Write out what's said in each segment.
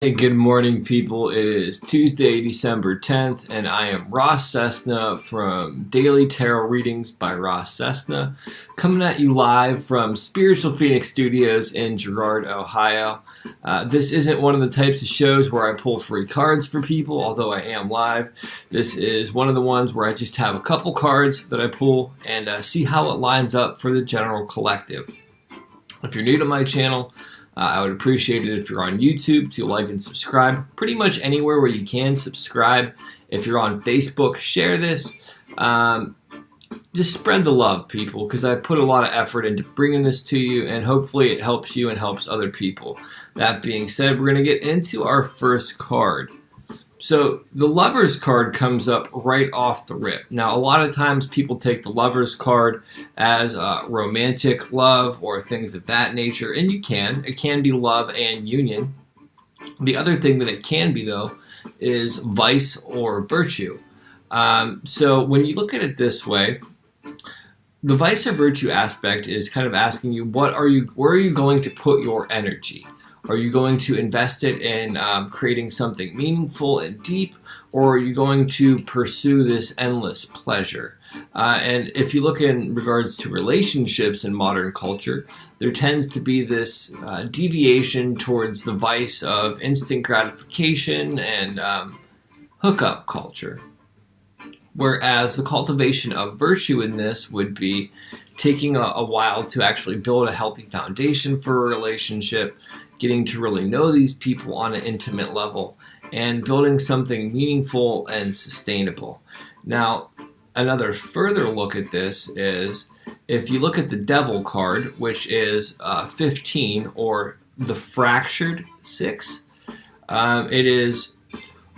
Hey, good morning, people. It is Tuesday, December 10th, and I am Ross Cessna from Daily Tarot Readings by Ross Cessna, coming at you live from Spiritual Phoenix Studios in Girard, Ohio. This isn't one of the types of shows where I pull free cards for people, although I am live. This is one of the ones where I just have a couple cards that I pull and see how it lines up for the general collective. If you're new to my channel, I would appreciate it if you're on YouTube to like and subscribe. Pretty much anywhere where you can subscribe. If you're on Facebook, share this. Just spread the love, people, because I put a lot of effort into bringing this to you, and hopefully it helps you and helps other people. That being said, we're going to get into our first card. So the Lover's card comes up right off the rip. Now, a lot of times people take the Lover's card as romantic love or things of that nature, and you can. It can be love and union. The other thing that it can be, though, is vice or virtue. So when you look at it this way, the vice or virtue aspect is kind of asking you, where are you going to put your energy? Are you going to invest it in creating something meaningful and deep, or are you going to pursue this endless pleasure? And if you look in regards to relationships in modern culture, there tends to be this deviation towards the vice of instant gratification and hookup culture. Whereas the cultivation of virtue in this would be taking a while to actually build a healthy foundation for a relationship, getting to really know these people on an intimate level, and building something meaningful and sustainable. Now, another further look at this is if you look at the Devil card, which is 15, or the Fractured 6, it is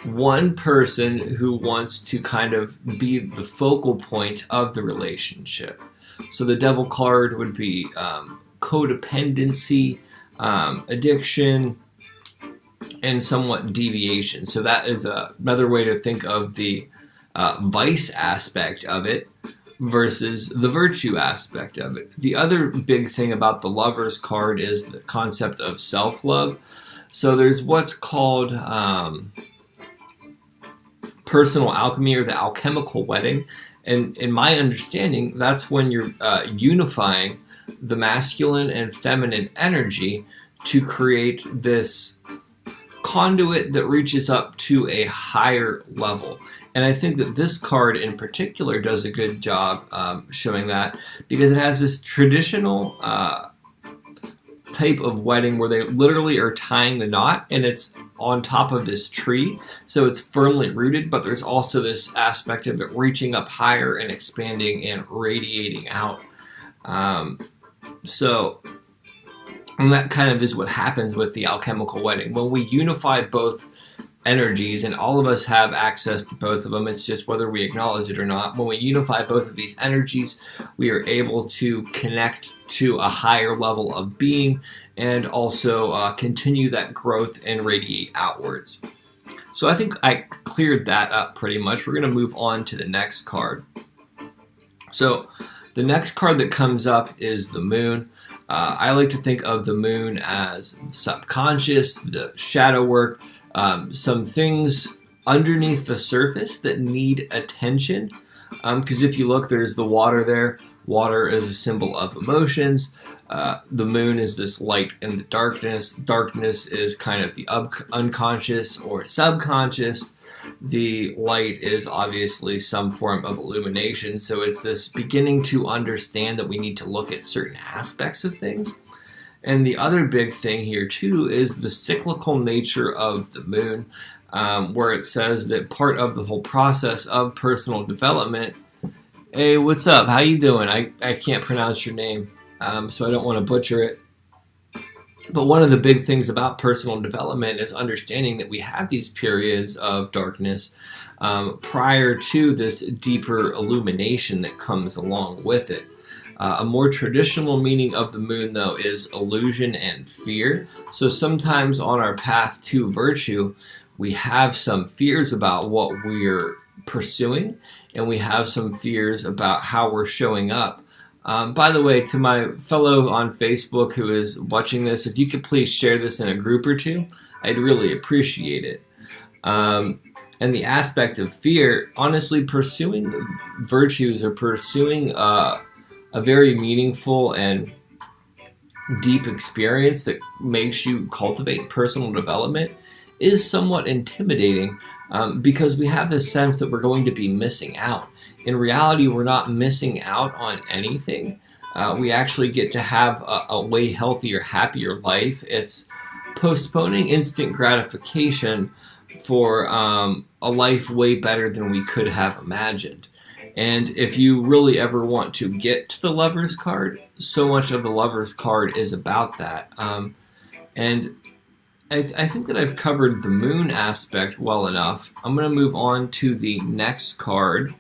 one person who wants to kind of be the focal point of the relationship. So the Devil card would be codependency, addiction, and somewhat deviation. So that is another way to think of the vice aspect of it versus the virtue aspect of it. The other big thing about the Lover's card is the concept of self-love. So there's what's called personal alchemy, or the alchemical wedding. And in my understanding, that's when you're unifying the masculine and feminine energy to create this conduit that reaches up to a higher level. And I think that this card in particular does a good job showing that, because it has this traditional type of wedding where they literally are tying the knot, and it's on top of this tree, so it's firmly rooted, but there's also this aspect of it reaching up higher and expanding and radiating out. And that kind of is what happens with the alchemical wedding. When we unify both energies, and all of us have access to both of them, it's just whether we acknowledge it or not. When we unify both of these energies, we are able to connect to a higher level of being, and also continue that growth and radiate outwards. So I think I cleared that up pretty much. We're going to move on to the next card. So the next card that comes up is the Moon. I like to think of the Moon as subconscious, the shadow work, some things underneath the surface that need attention. Because if you look, there's the water there. Water is a symbol of emotions. The Moon is this light in the darkness. Darkness is kind of the unconscious or subconscious. The light is obviously some form of illumination. So it's this beginning to understand that we need to look at certain aspects of things. And the other big thing here, too, is the cyclical nature of the Moon, where it says that part of the whole process of personal development. Hey, what's up? How you doing? I can't pronounce your name, so I don't want to butcher it. But one of the big things about personal development is understanding that we have these periods of darkness prior to this deeper illumination that comes along with it. A more traditional meaning of the Moon, though, is illusion and fear. So sometimes on our path to virtue, we have some fears about what we're pursuing, and we have some fears about how we're showing up. By the way, to my fellow on Facebook who is watching this, if you could please share this in a group or two, I'd really appreciate it. And the aspect of fear, honestly, pursuing virtues or pursuing a very meaningful and deep experience that makes you cultivate personal development is somewhat intimidating, because we have this sense that we're going to be missing out. In reality, we're not missing out on anything. We actually get to have a way healthier, happier life. It's postponing instant gratification for a life way better than we could have imagined. And if you really ever want to get to the Lover's card, so much of the Lover's card is about that. And I think that I've covered the Moon aspect well enough. I'm going to move on to the next card.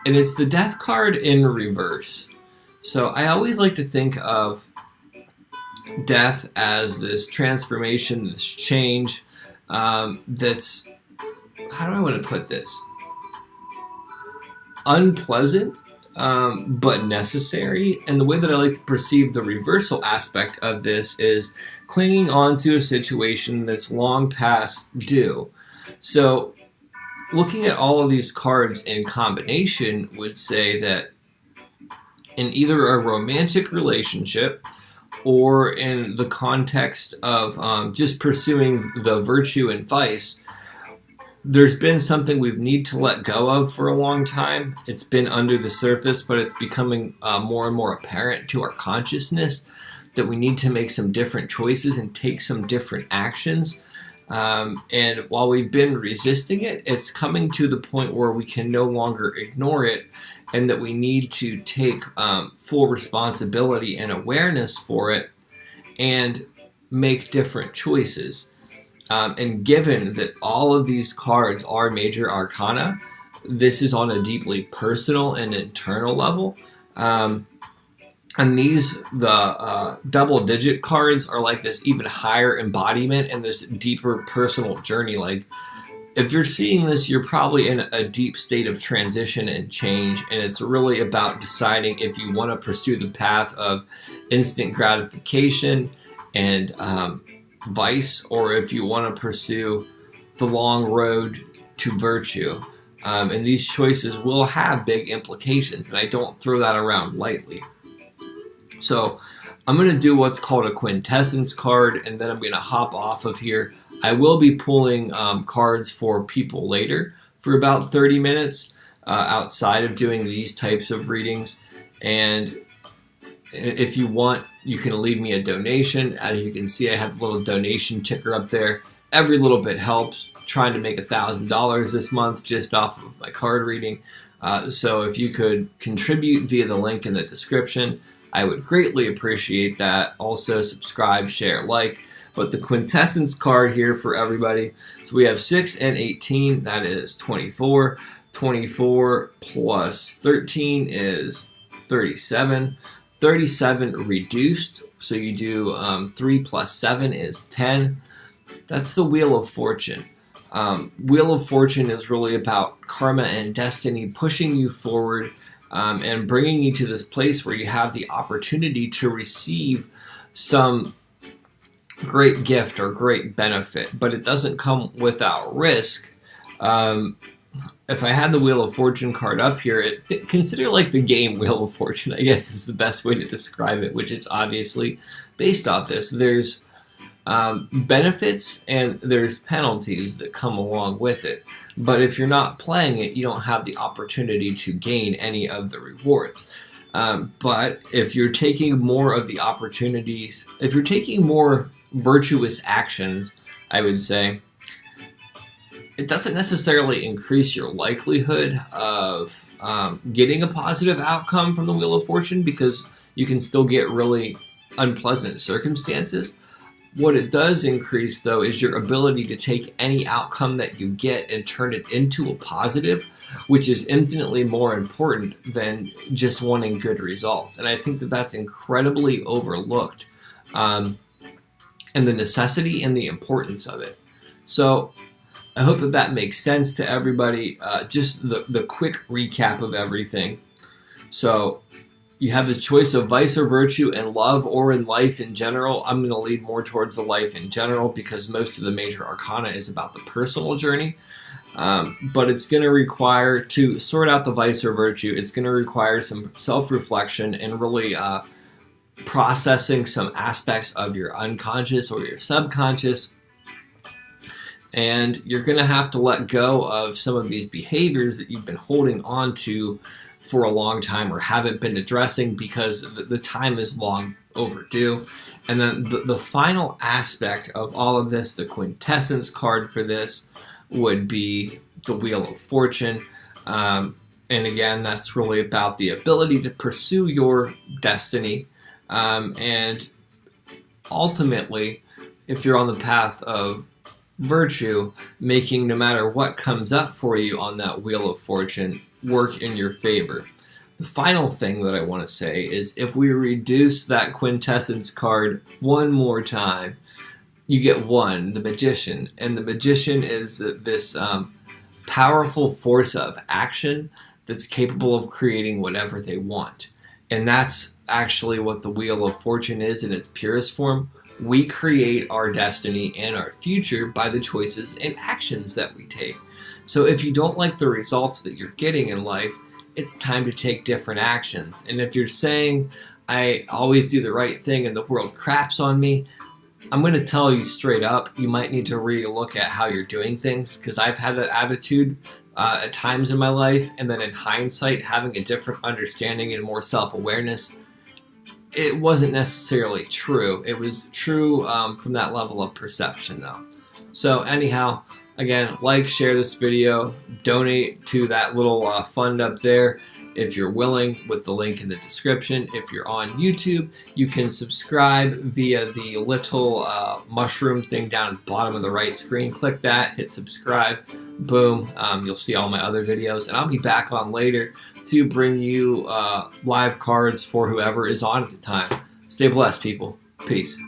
And it's the Death card in reverse. So I always like to think of death as this transformation, this change, that's, how do I want to put this? Unpleasant, but necessary. And the way that I like to perceive the reversal aspect of this is clinging on to a situation that's long past due. So looking at all of these cards in combination would say that in either a romantic relationship or in the context of just pursuing the virtue and vice, there's been something we need to let go of for a long time. It's been under the surface, but it's becoming more and more apparent to our consciousness that we need to make some different choices and take some different actions. And while we've been resisting it, it's coming to the point where we can no longer ignore it, and that we need to take full responsibility and awareness for it and make different choices. And given that all of these cards are major arcana, this is on a deeply personal and internal level. And these, the double-digit cards, are like this even higher embodiment and this deeper personal journey. Like, if you're seeing this, you're probably in a deep state of transition and change, and it's really about deciding if you want to pursue the path of instant gratification and vice, or if you want to pursue the long road to virtue. And these choices will have big implications, and I don't throw that around lightly. So I'm going to do what's called a quintessence card, and then I'm going to hop off of here. I will be pulling cards for people later for about 30 minutes outside of doing these types of readings. And if you want, you can leave me a donation. As you can see, I have a little donation ticker up there. Every little bit helps. Trying to make $1,000 this month just off of my card reading. So if you could contribute via the link in the description, I would greatly appreciate that. Also, subscribe, share, like. But the quintessence card here for everybody. So we have 6 and 18. That is 24. 24 plus 13 is 37. 37 reduced. So you do 3 plus 7 is 10. That's the Wheel of Fortune. Wheel of Fortune is really about karma and destiny pushing you forward and bringing you to this place where you have the opportunity to receive some great gift or great benefit, but it doesn't come without risk. If I had the Wheel of Fortune card up here, consider like the game Wheel of Fortune, I guess is the best way to describe it, which is obviously based off this. There's benefits and there's penalties that come along with it. But if you're not playing it, you don't have the opportunity to gain any of the rewards. But if you're taking more of the opportunities, if you're taking more virtuous actions, I would say, it doesn't necessarily increase your likelihood of getting a positive outcome from the Wheel of Fortune, because you can still get really unpleasant circumstances. What it does increase, though, is your ability to take any outcome that you get and turn it into a positive, which is infinitely more important than just wanting good results. And I think that that's incredibly overlooked, and the necessity and the importance of it. So I hope that that makes sense to everybody. Just the quick recap of everything. So You have the choice of vice or virtue in love or in life in general. I'm going to lead more towards the life in general because most of the major arcana is about the personal journey. But it's going to require, to sort out the vice or virtue, it's going to require some self-reflection and really processing some aspects of your unconscious or your subconscious. And you're going to have to let go of some of these behaviors that you've been holding on to for a long time or haven't been addressing because the time is long overdue. And then the final aspect of all of this, the quintessence card for this, would be the Wheel of Fortune. And again, that's really about the ability to pursue your destiny. And ultimately, if you're on the path of virtue, making no matter what comes up for you on that Wheel of Fortune work in your favor. The final thing that I want to say is if we reduce that quintessence card one more time, you get one, the Magician. And the Magician is this powerful force of action that's capable of creating whatever they want. And that's actually what the Wheel of Fortune is in its purest form. We create our destiny and our future by the choices and actions that we take. So if you don't like the results that you're getting in life, it's time to take different actions. And if you're saying, I always do the right thing and the world craps on me, I'm going to tell you straight up, you might need to relook at how you're doing things, because I've had that attitude at times in my life, and then in hindsight, having a different understanding and more self-awareness, it wasn't necessarily true. It was true from that level of perception, though. So anyhow, again, like, share this video, donate to that little fund up there if you're willing, with the link in the description. If you're on YouTube, you can subscribe via the little mushroom thing down at the bottom of the right screen. Click that, hit subscribe, boom, you'll see all my other videos. And I'll be back on later to bring you live cards for whoever is on at the time. Stay blessed, people. Peace.